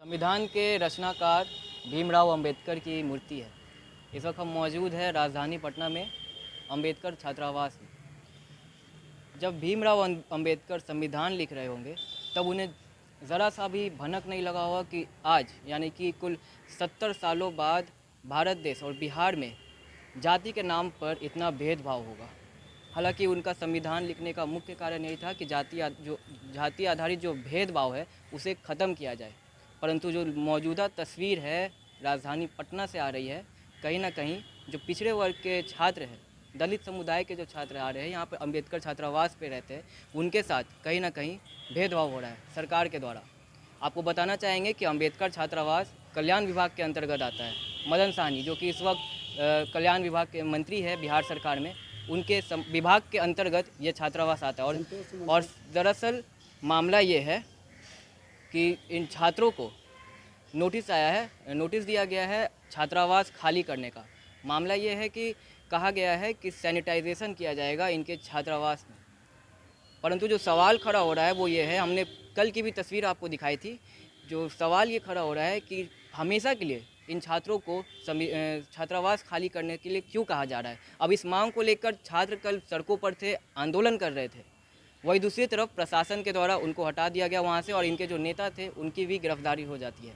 संविधान के रचनाकार भीमराव अंबेडकर की मूर्ति है। इस वक्त हम मौजूद है राजधानी पटना में अंबेडकर छात्रावास में। जब भीमराव अंबेडकर संविधान लिख रहे होंगे तब उन्हें ज़रा सा भी भनक नहीं लगा होगा कि आज यानी कि कुल 70 सालों बाद भारत देश और बिहार में जाति के नाम पर इतना भेदभाव होगा। हालांकि उनका संविधान लिखने का मुख्य कारण यही था कि जाति आधारित जो भेदभाव है उसे ख़त्म किया जाए। परंतु जो मौजूदा तस्वीर है राजधानी पटना से आ रही है, कहीं ना कहीं जो पिछड़े वर्ग के छात्र हैं, दलित समुदाय के जो छात्र आ रहे हैं यहाँ पर अंबेडकर छात्रावास पे रहते हैं, उनके साथ कहीं ना कहीं भेदभाव हो रहा है सरकार के द्वारा। आपको बताना चाहेंगे कि अंबेडकर छात्रावास कल्याण विभाग के अंतर्गत आता है। मदन साहनी जो कि इस वक्त कल्याण विभाग के मंत्री है बिहार सरकार में, उनके विभाग के अंतर्गत ये छात्रावास आता है। और दरअसल मामला ये है कि इन छात्रों को नोटिस दिया गया है छात्रावास खाली करने का। मामला ये है कि कहा गया है कि सैनिटाइजेशन किया जाएगा इनके छात्रावास में। परंतु जो सवाल खड़ा हो रहा है वो ये है, हमने कल की भी तस्वीर आपको दिखाई थी, जो सवाल ये खड़ा हो रहा है कि हमेशा के लिए इन छात्रों को छात्रावास खाली करने के लिए क्यों कहा जा रहा है। अब इस मांग को लेकर छात्र कल सड़कों पर थे, आंदोलन कर रहे थे। वही दूसरी तरफ प्रशासन के द्वारा उनको हटा दिया गया वहाँ से और इनके जो नेता थे उनकी भी गिरफ्तारी हो जाती है।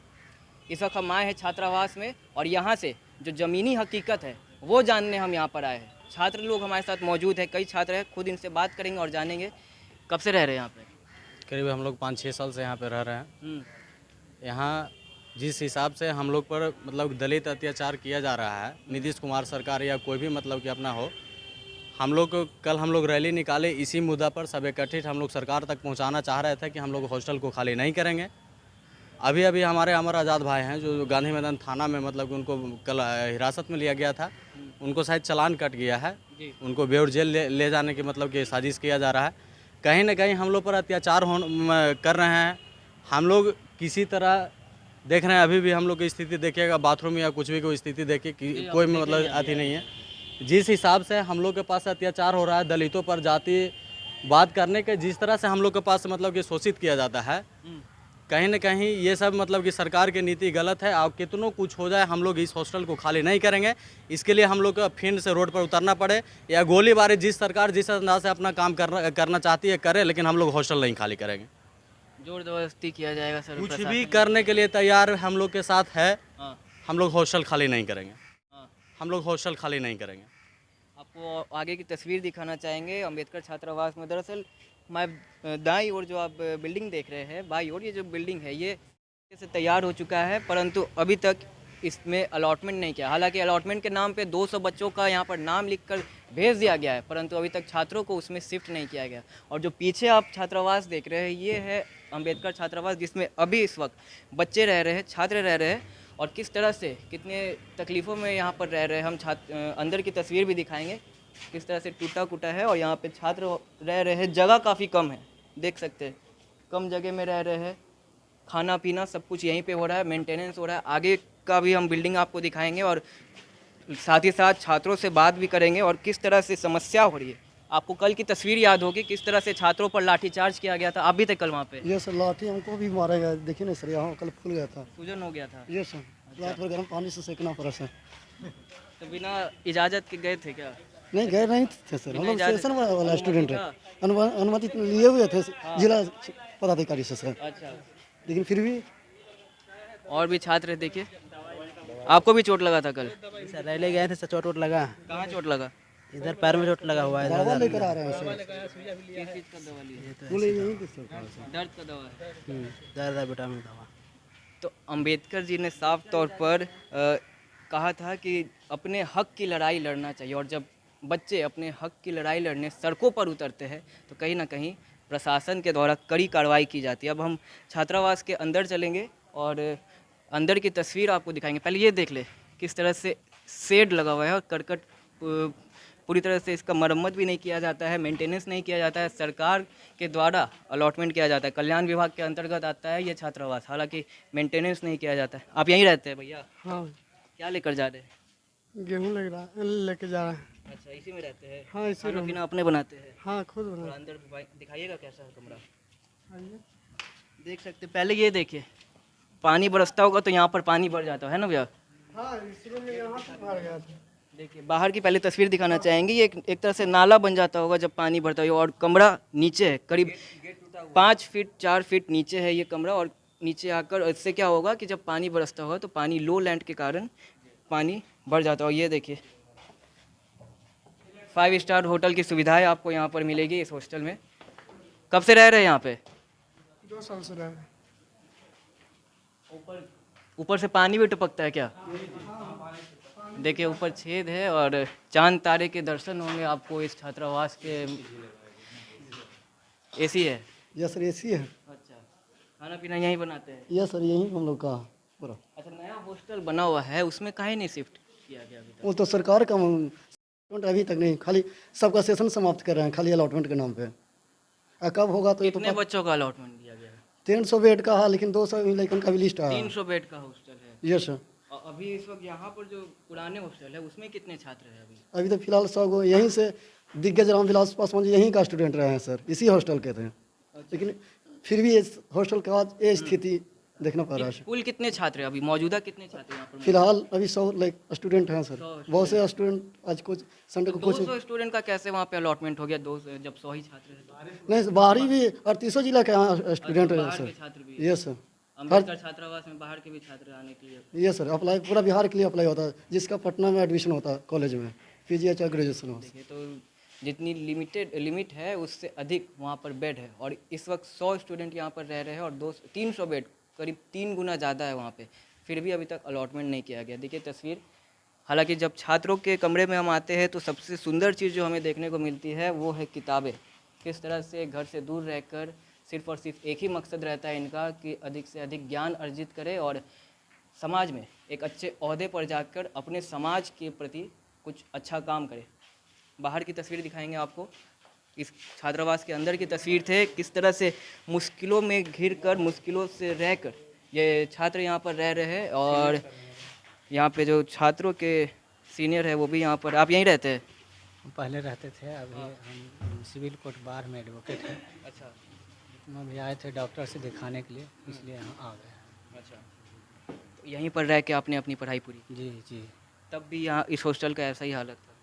इस वक्त हम आए हैं छात्रावास में और यहाँ से जो ज़मीनी हकीकत है वो जानने हम यहाँ पर आए हैं। छात्र लोग हमारे साथ मौजूद हैं, कई छात्र हैं, खुद इनसे बात करेंगे और जानेंगे कब से रह रहे हैं यहाँ पे। करीब हम लोग 5-6 साल से यहाँ पे रह रहे हैं। यहाँ जिस हिसाब से हम लोग पर मतलब दलित अत्याचार किया जा रहा है, नीतीश कुमार सरकार या कोई भी मतलब कि अपना हो, कल हम लोग रैली निकाले इसी मुद्दा पर सब इकट्ठित हम लोग सरकार तक पहुँचाना चाह रहे थे कि हम लोग हॉस्टल को खाली नहीं करेंगे। अभी हमारे अमर आज़ाद भाई हैं जो गांधी मैदान थाना में मतलब कि उनको कल हिरासत में लिया गया था, उनको शायद चालान कट गया है, उनको बेऊर जेल ले जाने की मतलब कि साजिश किया जा रहा है। कहीं ना कहीं हम लोग पर अत्याचार कर रहे हैं। हम लोग किसी तरह देख रहे हैं, अभी भी हम लोग की स्थिति देखिएगा, बाथरूम या कुछ भी कोई स्थिति देखिए कि कोई मतलब अति नहीं है। जिस हिसाब से हम लोग के पास अत्याचार हो रहा है, दलितों पर जाति बात करने के जिस तरह से हम लोग के पास मतलब कि शोषित किया जाता है, कहीं ना कहीं ये सब मतलब कि सरकार की नीति गलत है। और कितनों कुछ हो जाए हम लोग इस हॉस्टल को खाली नहीं करेंगे। इसके लिए हम लोग को फील्ड से रोड पर उतरना पड़े या गोलीबारी, जिस सरकार जिस अंदाज से अपना काम करना चाहती है करे, लेकिन हम लोग हॉस्टल नहीं खाली करेंगे। जोर जबरदस्ती किया जाएगा सर, कुछ भी करने के लिए तैयार हम लोग के साथ है। हम लोग हॉस्टल खाली नहीं करेंगे। हम लोग हॉस्टल खाली नहीं करेंगे। आपको आगे की तस्वीर दिखाना चाहेंगे अंबेडकर छात्रावास में। दरअसल मैं दाईं ओर जो आप बिल्डिंग देख रहे हैं, बाईं ओर ये जो बिल्डिंग है ये से तैयार हो चुका है, परंतु अभी तक इसमें अलॉटमेंट नहीं किया। हालांकि अलॉटमेंट के नाम पे 200 बच्चों का यहाँ पर नाम लिखकर भेज दिया गया है, परंतु अभी तक छात्रों को उसमें शिफ्ट नहीं किया गया। और जो पीछे आप छात्रावास देख रहे हैं ये है अंबेडकर छात्रावास, जिसमें अभी इस वक्त बच्चे रह रहे हैं, छात्र रह रहे हैं और किस तरह से कितने तकलीफ़ों में यहाँ पर रह रहे हैं। हम अंदर की तस्वीर भी दिखाएंगे किस तरह से टूटा फूटा है और यहाँ पे छात्र रह रहे हैं। जगह काफ़ी कम है, देख सकते हैं, कम जगह में रह रहे हैं। खाना पीना सब कुछ यहीं पे हो रहा है, मेंटेनेंस हो रहा है। आगे का भी हम बिल्डिंग आपको दिखाएंगे और साथ ही साथ छात्रों से बात भी करेंगे और किस तरह से समस्या हो रही है। आपको कल की तस्वीर याद होगी किस तरह से छात्रों पर लाठीचार्ज किया गया था। आप भी थे कल वहाँ पे? ये सर लाठी हमको भी मारा गया, देखिए ना सर, यहाँ कल फूल गया था, सूजन हो गया था। ये सर रात भर गर्म पानी से सेकना पड़ा सर। तो बिना इजाज़त के गए थे क्या? नहीं गए नहीं थे सर, हम लोग सेशन वाला स्टूडेंट है, अनुमति लिए हुए थे जिला पदाधिकारी से सर। अच्छा, लेकिन फिर भी और भी छात्र देखिए। आपको भी चोट लगा था कल? सर रैली गए थे सर, चोट वोट लगा। कहाँ चोट लगा? इधर पैर में चोट लगा हुआ है। दवा लेकर आ रहे हैं सर। किस चीज़ का दवा लिए? बोले यहीं पे सर दर्द का दवा है। दर्द है विटामिन दवा। तो अंबेडकर जी ने साफ तौर पर कहा था कि अपने हक की लड़ाई लड़ना चाहिए, और जब बच्चे अपने हक की लड़ाई लड़ने सड़कों पर उतरते हैं तो कहीं ना कहीं प्रशासन के द्वारा कड़ी कार्रवाई की जाती है। अब हम छात्रावास के अंदर चलेंगे और अंदर की तस्वीर आपको दिखाएंगे। पहले ये देख ले किस तरह से शेड लगा हुआ है और करकट पूरी तरह से इसका मरम्मत भी नहीं किया जाता है, मेंटेनेंस नहीं किया जाता है। सरकार के द्वारा अलॉटमेंट किया जाता है, कल्याण विभाग के अंतर्गत आता है ये छात्रावास, हालांकि मेंटेनेंस नहीं किया जाता है। आप यहीं रहते हैं भैया? हाँ, क्या लेकर जा रहे हैं? गेहूँ लेके जा रहे हैं। अच्छा, इसी में रहते हैं? हाँ, इसी खाना पीना अपने बनाते हैं? हाँ, खुद और बना। अंदर दिखाइएगा कैसा है कमरा, देख सकते हैं। पहले ये देखिए पानी बरसता होगा तो यहाँ पर पानी भर जाता है ना भैया? हाँ, इसलिए मैं यहाँ से बाहर गया था। देखिए बाहर की पहले तस्वीर दिखाना चाहेंगे। ये एक तरह से नाला बन जाता होगा जब पानी भरता है, और कमरा नीचे है, करीब 5 फीट 4 फीट नीचे है ये कमरा। और नीचे आकर इससे क्या होगा कि जब पानी बरसता होगा तो पानी लो लैंड के कारण पानी भर जाता है। और ये देखिए 5 स्टार होटल की सुविधाएं आपको यहाँ पर मिलेगी इस हॉस्टल में। कब से रह रहे हैं यहाँ पे? 2 साल से रहे। ऊपर से पानी भी टपकता है क्या? देखिए ऊपर छेद है और चांद तारे के दर्शन होंगे आपको इस छात्रावास के। एसी है? यस सर, एसी है। अच्छा, खाना पीना यहीं बनाते हैं? यस सर, यही हम लोग का पूरा। अच्छा, नया हॉस्टल बना हुआ है, उसमें काहे नहीं शिफ्ट किया गया अभी तक? वो तो सरकार का अलॉटमेंट अभी तक नहीं, खाली सबका सेशन समाप्त कर रहे हैं खाली अलॉटमेंट के नाम पे। कब होगा तो ये तो कितने बच्चों का अलॉटमेंट दिया गया है? 300 बेड का है, लेकिन 200 लेकिन का भी लिस्ट आया। 300 बेड का हॉस्टल है। Yes sir. और अभी इस वक्त यहाँ पर जो पुराने हॉस्टल है उसमें कितने छात्र हैं अभी? अभी तो फिलहाल 100 गो यहीं से दिग्गज रामविलास पासवान जी यहीं का स्टूडेंट रहे हैं सर, इसी हॉस्टल के थे। लेकिन फिर भी इस हॉस्टल के बाद ये स्थिति देखना पड़ रहा है। कुल कितने छात्र हैं अभी मौजूदा? कितने छात्र यहाँ पर? फिलहाल अभी 100 स्टूडेंट हैं सर। बहुत से स्टूडेंट आज कुछ संडे को कुछ 200 स्टूडेंट का कैसे वहाँ पे अलॉटमेंट हो गया? 200 जब 100 ही छात्र हैं? नहीं, बाहरी भी 38 जिला के यहाँ स्टूडेंट है बाहर के सर। छात्र भी? Yes sir. अम्बेडकर छात्रावास में बाहर के भी छात्र आने के लिए? ये सर अप्लाई पूरा बिहार के लिए अप्लाई होता है, जिसका पटना में एडमिशन होता है कॉलेज में, पीजी या ग्रेजुएशन हो। देखिए तो जितनी लिमिट है उससे अधिक वहाँ पर बेड है। और इस वक्त 100 स्टूडेंट यहाँ पर रह रहे हैं और 300 बेड करीब 3 गुना ज़्यादा है वहाँ पे, फिर भी अभी तक अलॉटमेंट नहीं किया गया। देखिए तस्वीर। हालांकि जब छात्रों के कमरे में हम आते हैं तो सबसे सुंदर चीज़ जो हमें देखने को मिलती है वो है किताबें। किस तरह से घर से दूर रहकर सिर्फ और सिर्फ एक ही मकसद रहता है इनका कि अधिक से अधिक ज्ञान अर्जित करें और समाज में एक अच्छे ओहदे पर जाकर अपने समाज के प्रति कुछ अच्छा काम करें। बाहर की तस्वीर दिखाएंगे आपको। इस छात्रावास के अंदर की तस्वीर थे, किस तरह से मुश्किलों में घिर कर, मुश्किलों से रहकर ये छात्र यहाँ पर रह रहे हैं। और यहाँ पे जो छात्रों के सीनियर है वो भी यहाँ पर। आप यहीं रहते हैं? हम पहले रहते थे, अभी हम सिविल कोर्ट बार में एडवोकेट हैं। अच्छा हम अभी आए थे डॉक्टर से दिखाने के लिए, इसलिए यहाँ आ गए। अच्छा, तो यहीं पर रह के आपने अपनी पढ़ाई पूरी? जी जी। तब भी यहाँ इस हॉस्टल का ऐसा ही हालत था?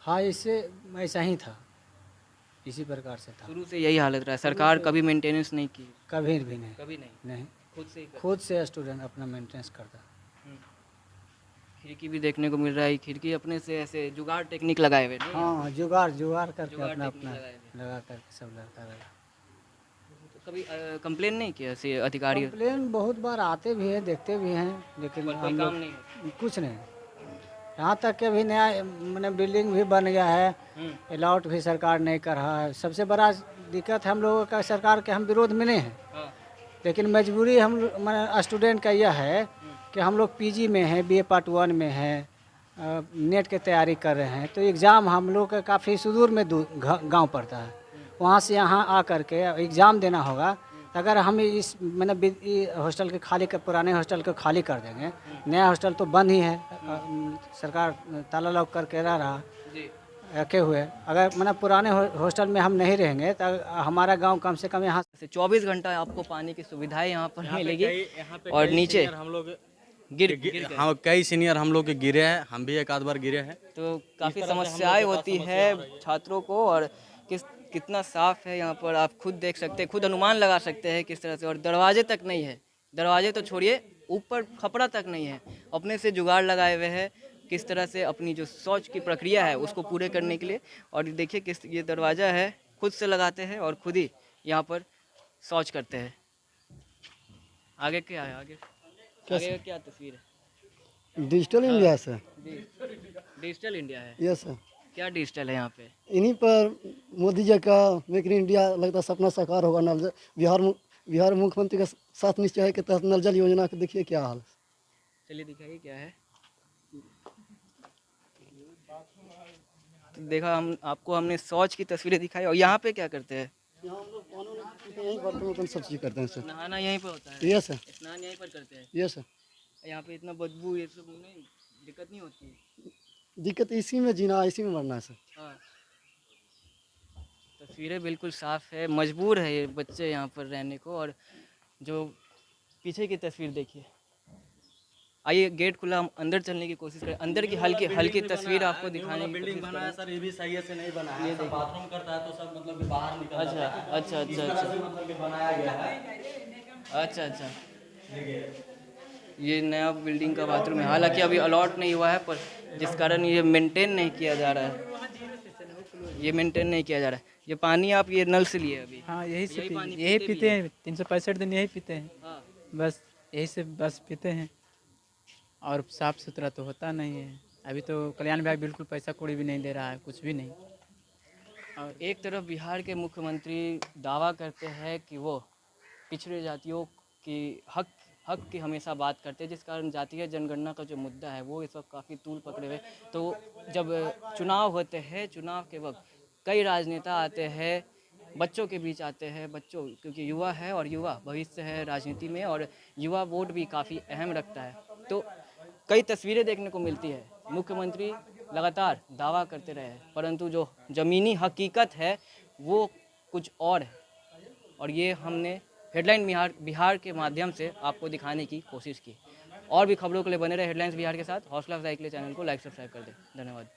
हाँ, इससे ऐसा ही था, इसी प्रकार से था। शुरू से यही हालत रहा? सरकार कभी मेंटेनेंस नहीं की? कभी भी नहीं। कभी नहीं? नहीं, खुद से ही कर? खुद से स्टूडेंट अपना मेंटेनेंस करता। खिड़की भी देखने को मिल रहा है, खिड़की अपने से ऐसे जुगाड़ टेक्निक लगाए हुए? हाँ, जुगाड़ करके जुगाड़ अपना टेक्निक लगाए हुए। लगा करके सब लड़का लगा। तो कभी कंप्लेन नहीं किया ऐसे अधिकारी? कंप्लेन बहुत बार आते भी हैं, देखते भी हैं, लेकिन पर कोई हम काम लोग नहीं होता? कुछ नहीं। यहाँ तक कि अभी नया मैंने बिल्डिंग भी बन गया है, अलाउट भी सरकार नहीं कर रहा है। सबसे बड़ा दिक्कत हम लोगों का सरकार के हम विरोध में नहीं है, हाँ। लेकिन मजबूरी हम मैंने स्टूडेंट का यह है कि हम लोग पीजी में हैं, बीए पार्ट 1 में हैं, नेट की तैयारी कर रहे हैं, तो एग्ज़ाम हम लोग का काफ़ी सुदूर में गांव पड़ता है। वहाँ से यहाँ आ कर के एग्ज़ाम देना होगा। तो अगर हम इस मैंने हॉस्टल के खाली कर, पुराने हॉस्टल को खाली कर देंगे, नया हॉस्टल तो बंद ही है, सरकार ताला लॉक करके रहा रखे हुए। अगर मैंने पुराने हॉस्टल में हम नहीं रहेंगे तो हमारा गांव कम से कम यहाँ से 24 घंटा आपको पानी की सुविधाएं यहाँ पर मिलेगी। और नीचे हम लोग गिर हाँ, कई सीनियर हम लोग के गिरे हैं, हम भी एक आध बार गिरे हैं। तो काफ़ी समस्याएं होती है छात्रों को। और कितना साफ है यहाँ पर आप खुद देख सकते हैं, खुद अनुमान लगा सकते हैं किस तरह से। और दरवाजे तक नहीं है, दरवाजे तो छोड़िए, ऊपर खपड़ा तक नहीं है। अपने से जुगाड़ लगाए हुए हैं किस तरह से अपनी जो शौच की प्रक्रिया है उसको पूरे करने के लिए। और देखिए किस ये दरवाज़ा है, खुद से लगाते हैं और खुद ही यहाँ पर शौच करते हैं। आगे क्या है? आगे का क्या तस्वीर है? Digital India sir. Digital India है? Yes sir. क्या डिजिटल है यहाँ पे? इन्हीं पर मोदी जी का मेक इन इंडिया लगता सपना साकार होगा। नल बिहार मुख्यमंत्री का साथ निश्चय के तहत नल जल योजना के देखिए क्या हाल। चलिए दिखाइए क्या है। तो देखा हम आपको, हमने शौच की तस्वीरें दिखाई। और यहाँ पे क्या करते हैं? यहाँ हम लोग यहीं बर्तन सब चीज़ करते हैं सर। नहाना यहीं पे होता है? Yes sir. स्नान यहीं पर करते हैं? Yes sir. यहाँ पे इतना बदबू ये सब नहीं, दिक्कत नहीं होती? दिक्कत इसी में जीना, इसी में मरना है सर। हाँ, तस्वीरें बिल्कुल साफ है। मजबूर है ये बच्चे यहाँ पर रहने को। और जो पीछे की तस्वीर देखिए। आइए गेट खुला, हम अंदर चलने की कोशिश करें। अंदर की हल्की हल्की तस्वीर आपको दिखाने की बिल्डिंग कोशिश बना है करें। सर, ये भी सही से नहीं बना है। सब बाथरूम करता है तो सब मतलब कि बाहर निकल अच्छा जाता है। अच्छा इस अच्छा तरह अच्छा से मतलब कि बनाया गया है। अच्छा अच्छा। देखिए ये नया बिल्डिंग का बाथरूम है, हालांकि अभी अलॉट नहीं हुआ है, पर जिस कारण ये मेंटेन नहीं किया जा रहा है, ये मेंटेन नहीं किया जा रहा है। ये पानी आप ये नल से लिए अभी? हाँ यही से पानी यही भी पीते है? हैं, 365 दिन यही पीते हैं, हाँ। बस यही से बस पीते हैं। और साफ़ सुथरा तो होता नहीं है। अभी तो कल्याण विभाग बिल्कुल पैसा कौड़ी भी नहीं दे रहा है, कुछ भी नहीं। और एक तरफ बिहार के मुख्यमंत्री दावा करते हैं कि वो पिछड़े जातियों की हक की हमेशा बात करते हैं, जिस कारण जातीय जनगणना का जो मुद्दा है वो इस वक्त काफ़ी तूल पकड़े हुए। तो जब चुनाव होते हैं, चुनाव के वक्त कई राजनेता आते हैं, बच्चों के बीच आते हैं, बच्चों क्योंकि युवा है और युवा भविष्य है राजनीति में, और युवा वोट भी काफ़ी अहम रखता है। तो कई तस्वीरें देखने को मिलती है, मुख्यमंत्री लगातार दावा करते रहे हैं, परंतु जो ज़मीनी हकीकत है वो कुछ और है। और ये हमने हेडलाइन बिहार के माध्यम से आपको दिखाने की कोशिश की। और भी खबरों के लिए बने रहे हेडलाइंस बिहार के साथ। हौसला अफजाई के लिए चैनल को लाइक सब्सक्राइब कर दें। धन्यवाद।